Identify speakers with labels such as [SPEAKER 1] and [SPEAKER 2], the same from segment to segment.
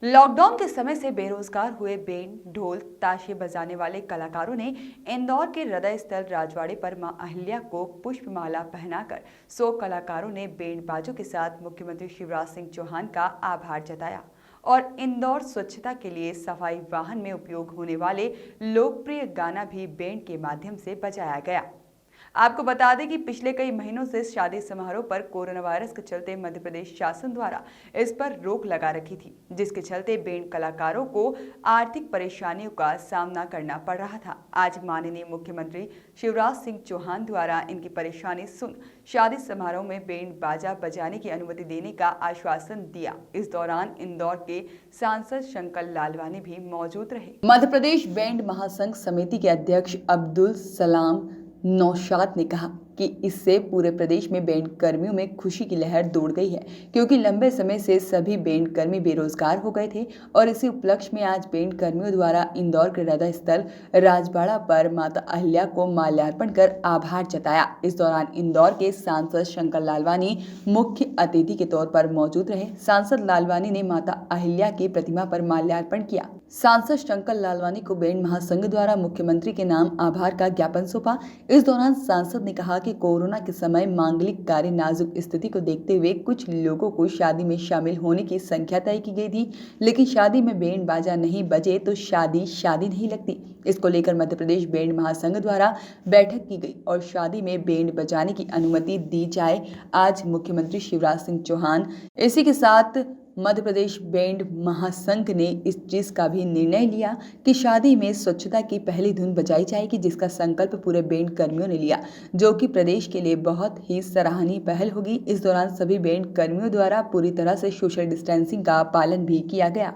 [SPEAKER 1] Lockdown के समय से बेरोजगार हुए बैंड, ढोल, ताशे बजाने वाले कलाकारों ने इंदौर के हृदय स्थल राजवाड़े पर मां अहिल्या को पुष्पमाला पहनाकर 100 कलाकारों ने बैंड बाजों के साथ मुख्यमंत्री शिवराज सिंह चौहान का आभार जताया और इंदौर स्वच्छता के लिए सफाई वाहन में उपयोग होने वाले लोकप्रिय गाना भी बैंड के माध्यम से बजाया गया। आपको बता दें कि पिछले कई महीनों से शादी समारोह पर कोरोना वायरस के चलते मध्य प्रदेश शासन द्वारा इस पर रोक लगा रखी थी, जिसके चलते बैंड कलाकारों को आर्थिक परेशानियों का सामना करना पड़ रहा था। आज माननीय मुख्यमंत्री शिवराज सिंह चौहान द्वारा इनकी परेशानी सुन शादी समारोह में बैंड बाजा बजाने की अनुमति देने का आश्वासन दिया। इस दौरान इंदौर के सांसद शंकर लालवानी भी मौजूद रहे। मध्य प्रदेश बैंड महासंघ समिति के अध्यक्ष अब्दुल सलाम नौशाद ने कहा कि इससे पूरे प्रदेश में बैंड कर्मियों में खुशी की लहर दौड़ गई है, क्योंकि लंबे समय से सभी बैंड कर्मी बेरोजगार हो गए थे और इसी उपलक्ष्य में आज बैंड कर्मियों द्वारा इंदौर के हृदय स्थल राजवाड़ा पर माता अहिल्या को माल्यार्पण कर आभार जताया। इस दौरान इंदौर के सांसद शंकर लालवानी मुख्य अतिथि के तौर पर मौजूद रहे। सांसद लालवानी ने माता अहिल्या की प्रतिमा पर माल्यार्पण किया। सांसद शंकर लालवानी को बैंड महासंघ द्वारा मुख्यमंत्री के नाम आभार का ज्ञापन सौंपा। इस दौरान सांसद ने कहा कि कोरोना के समय मांगलिक कार्य नाजुक स्थिति को देखते हुए कुछ लोगों को शादी में शामिल होने की संख्या तय की गई थी, लेकिन शादी में बैंड बाजा नहीं बजे तो शादी नहीं लगती। इसको लेकर मध्य प्रदेश बैंड महासंघ द्वारा बैठक की गई और शादी में बैंड बजाने की अनुमति दी जाए। आज मुख्यमंत्री शिवराज सिंह चौहान, इसी के साथ मध्य प्रदेश बैंड महासंघ ने इस चीज का भी निर्णय लिया कि शादी में स्वच्छता की पहली धुन बजाई जाएगी, जिसका संकल्प पूरे बैंड कर्मियों ने लिया, जो कि प्रदेश के लिए बहुत ही सराहनीय पहल होगी। इस दौरान सभी बैंड कर्मियों द्वारा पूरी तरह से सोशल डिस्टेंसिंग का पालन भी किया गया।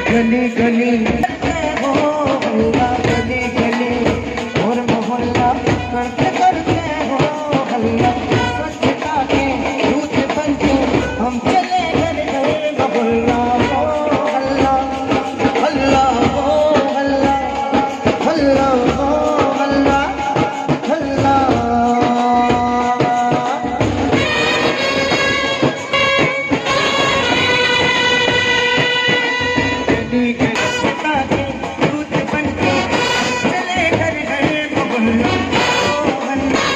[SPEAKER 2] गली गली हो हल्ला, गली गली और मोहल्ला करते करते हो हल्ला। स्वच्छता के दूत बनके हम चले घर घर मोहल्ला हो हल्ला, हल्ला हो हल्ला, हल्ला हो हल्ला, हल्ला। स्वच्छता के दूत बनके चले घर घर मोहल्ला हो हल्ला।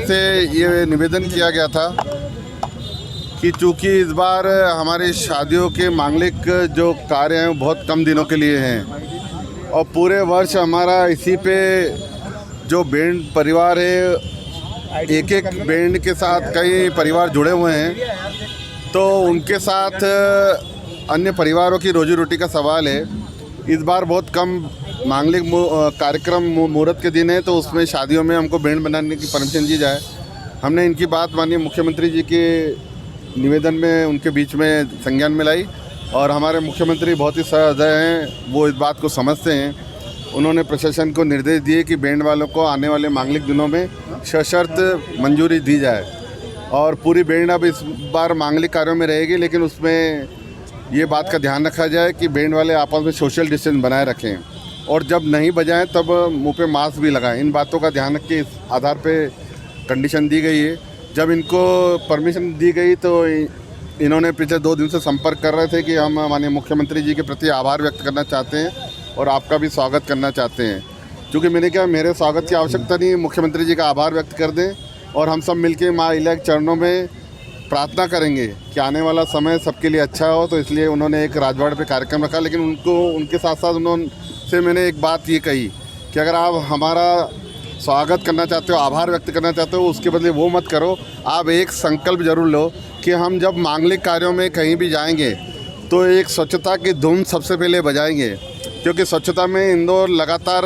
[SPEAKER 3] से ये निवेदन किया गया था कि चूँकि इस बार हमारी शादियों के मांगलिक जो कार्य हैं वो बहुत कम दिनों के लिए हैं और पूरे वर्ष हमारा इसी पे जो बैंड परिवार है, एक एक बैंड के साथ कई परिवार जुड़े हुए हैं, तो उनके साथ अन्य परिवारों की रोजी रोटी का सवाल है। इस बार बहुत कम मांगलिक कार्यक्रम मुहूर्त के दिन है, तो उसमें शादियों में हमको बैंड बनाने की परमिशन दी जाए। हमने इनकी बात माननीय मुख्यमंत्री जी के निवेदन में उनके बीच में संज्ञान में लाई और हमारे मुख्यमंत्री बहुत ही सहृदय हैं, वो इस बात को समझते हैं। उन्होंने प्रशासन को निर्देश दिए कि बैंड वालों को आने वाले मांगलिक दिनों में सशर्त मंजूरी दी जाए और पूरी बैंड अब इस बार मांगलिक कार्यों में रहेगी, लेकिन उसमें ये बात का ध्यान रखा जाए कि बैंड वाले आपस में सोशल डिस्टेंस बनाए रखें और जब नहीं बजाएं तब मुंह पे मास्क भी लगाएं। इन बातों का ध्यान रख के इस आधार पे कंडीशन दी गई है। जब इनको परमिशन दी गई तो इन्होंने पिछले 2 दिन से संपर्क कर रहे थे कि हम माननीय मुख्यमंत्री जी के प्रति आभार व्यक्त करना चाहते हैं और आपका भी स्वागत करना चाहते हैं। क्योंकि मैंने कहा मेरे स्वागत की आवश्यकता नहीं, मुख्यमंत्री जी का आभार व्यक्त कर दें और हम सब मिलके माँ अहिल्या के चरणों में प्रार्थना करेंगे कि आने वाला समय सबके लिए अच्छा हो। तो इसलिए उन्होंने एक राजवाड़े पे कार्यक्रम रखा, लेकिन उनके साथ साथ उन्होंने मैंने एक बात ये कही कि अगर आप हमारा स्वागत करना चाहते हो, आभार व्यक्त करना चाहते हो, उसके बदले वो मत करो, आप एक संकल्प जरूर लो कि हम जब मांगलिक कार्यों में कहीं भी जाएंगे तो एक स्वच्छता की धुन सबसे पहले बजाएंगे, क्योंकि स्वच्छता में इंदौर लगातार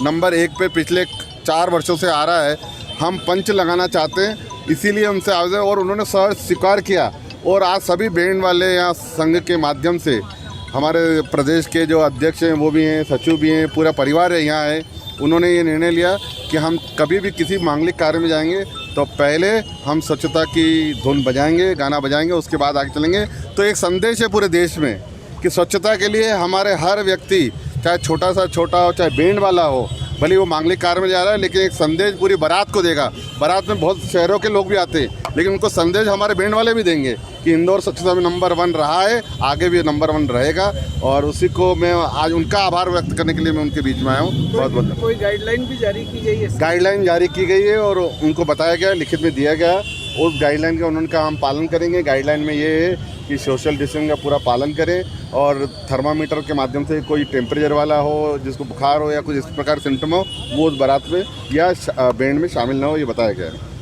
[SPEAKER 3] नंबर 1 पे पिछले 4 वर्षों से आ रहा है। हम पंच लगाना चाहते हैं, इसीलिए उनसे आवेदन और उन्होंने स्वीकार किया और आज सभी बैंड वाले यहाँ संघ के माध्यम से हमारे प्रदेश के जो अध्यक्ष हैं वो भी हैं, सचिव भी हैं, पूरा परिवार है यहाँ है। उन्होंने ये निर्णय लिया कि हम कभी भी किसी मांगलिक कार्य में जाएंगे तो पहले हम स्वच्छता की धुन बजाएंगे, गाना बजाएंगे, उसके बाद आगे चलेंगे। तो एक संदेश है पूरे देश में कि स्वच्छता के लिए हमारे हर व्यक्ति, चाहे छोटा सा छोटा हो, चाहे बैंड वाला हो, भले वो मांगलिक कार्य में जा रहा है, लेकिन एक संदेश पूरी बारात को देगा। बारात में बहुत शहरों के लोग भी आते हैं, लेकिन उनको संदेश हमारे बैंड वाले भी देंगे कि इंदौर स्वच्छता में नंबर 1 रहा है, आगे भी नंबर 1 रहेगा। और उसी को मैं आज उनका आभार व्यक्त करने के लिए मैं उनके बीच में आया हूँ। बहुत बहुत
[SPEAKER 4] कोई गाइडलाइन भी जारी की गई है?
[SPEAKER 3] गाइडलाइन जारी की गई है और उनको बताया गया, लिखित में दिया गया, उस गाइडलाइन का उन्होंने कहा हम पालन करेंगे। गाइडलाइन में ये है कि सोशल डिस्टेंस का पूरा पालन करें और थर्मामीटर के माध्यम से कोई टेम्परेचर वाला हो, जिसको बुखार हो या कुछ इस प्रकार सिम्टम हो, वो उस बारात में या बैंड में शामिल ना हो, ये बताया गया है।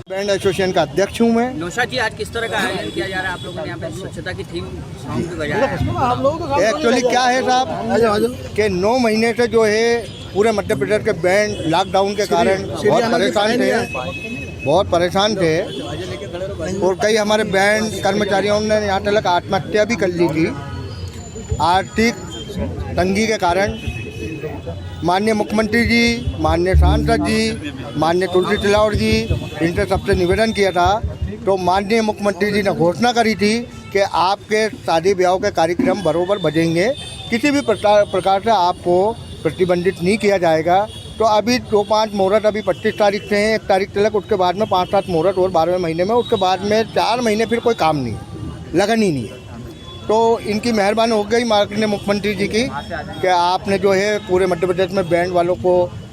[SPEAKER 4] बैंड एसोसिएशन का अध्यक्ष हूँ मैं।
[SPEAKER 5] नौशाद जी, आज किस तरह का आयोजन किया जा रहा है? आप लोगों ने यहाँ पे स्वच्छता की थीम सॉन्ग भी बजाया है।
[SPEAKER 4] एक्चुअली क्या है साहब कि 9 महीने से जो है पूरे मध्य प्रदेश के बैंड लॉकडाउन के कारण बहुत परेशान थे और कई हमारे बैंड कर्मचारियों ने यहाँ तक आत्महत्या भी कर ली थी आर्थिक तंगी के कारण। माननीय मुख्यमंत्री जी, माननीय सांसद जी, माननीय तुलसी सिलावट जी, इनसे सबसे निवेदन किया था, तो माननीय मुख्यमंत्री जी ने घोषणा करी थी कि आपके शादी ब्याह के कार्यक्रम बरोबर बजेंगे, किसी भी प्रकार से आपको प्रतिबंधित नहीं किया जाएगा। तो अभी 2-5 मुहूर्त अभी 25 तारीख से हैं, 1 तारीख तक, उसके बाद में 5-7 मुहूर्त और 12वें महीने में, उसके बाद में 4 महीने फिर कोई काम नहीं है, लगन ही नहीं है। तो इनकी मेहरबानी हो गई माननीय मुख्यमंत्री जी की कि आपने जो है पूरे मध्य प्रदेश में बैंड वालों को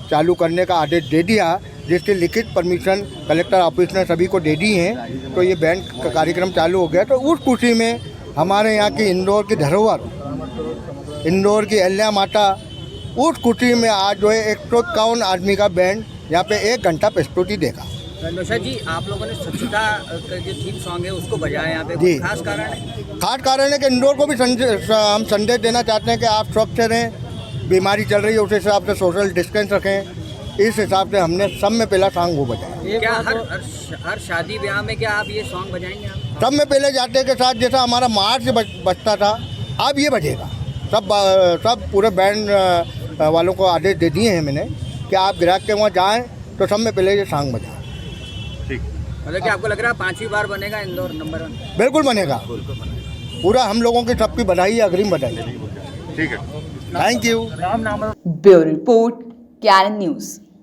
[SPEAKER 4] चालू करने का आदेश दे दिया, जिसकी लिखित परमिशन कलेक्टर ऑफिस ने सभी को दे दी हैं। तो ये बैंड का कार्यक्रम चालू हो गया। तो उस खुशी में हमारे यहाँ की इंदौर की धरोहर, इंदौर की अहिल्या माता, उस खुशी में आज जो है 151 आदमी का बैंड यहाँ पे 1 घंटा प्रस्तुति देगा।
[SPEAKER 5] नौशाद जी, आप लोगों ने स्वच्छता का जो थीम सॉन्ग है उसको बजाया यहाँ पे,
[SPEAKER 4] जी।
[SPEAKER 5] खास कारण है?
[SPEAKER 4] खास कारण है कि इंदौर को भी हम संदेश देना चाहते हैं कि आप स्वच्छ रहें, बीमारी चल रही है उस हिसाब से सोशल डिस्टेंस रखें। इस हिसाब से हमने सब में पहला सॉन्ग वो बजाया।
[SPEAKER 5] क्या हर शादी ब्याह में क्या आप ये सॉन्ग बजाएंगे? आप
[SPEAKER 4] सब में पहले जाते के साथ जैसा हमारा मार्च बजता था, अब ये बजेगा। सब पूरे बैंड वालों को आदेश दे दिए हैं मैंने कि आप ग्राहक के वहाँ जाएँ तो सब में पहले ये सॉन्ग बजाएं।
[SPEAKER 5] मतलब कि आपको लग रहा है 5वीं बार बनेगा इंदौर नंबर 1?
[SPEAKER 4] बिल्कुल बनेगा। पूरा हम लोगों की सबकी बधाई, अग्रिम बधाई।
[SPEAKER 3] ठीक है,
[SPEAKER 4] thank you.
[SPEAKER 1] Bureau report, Canon news.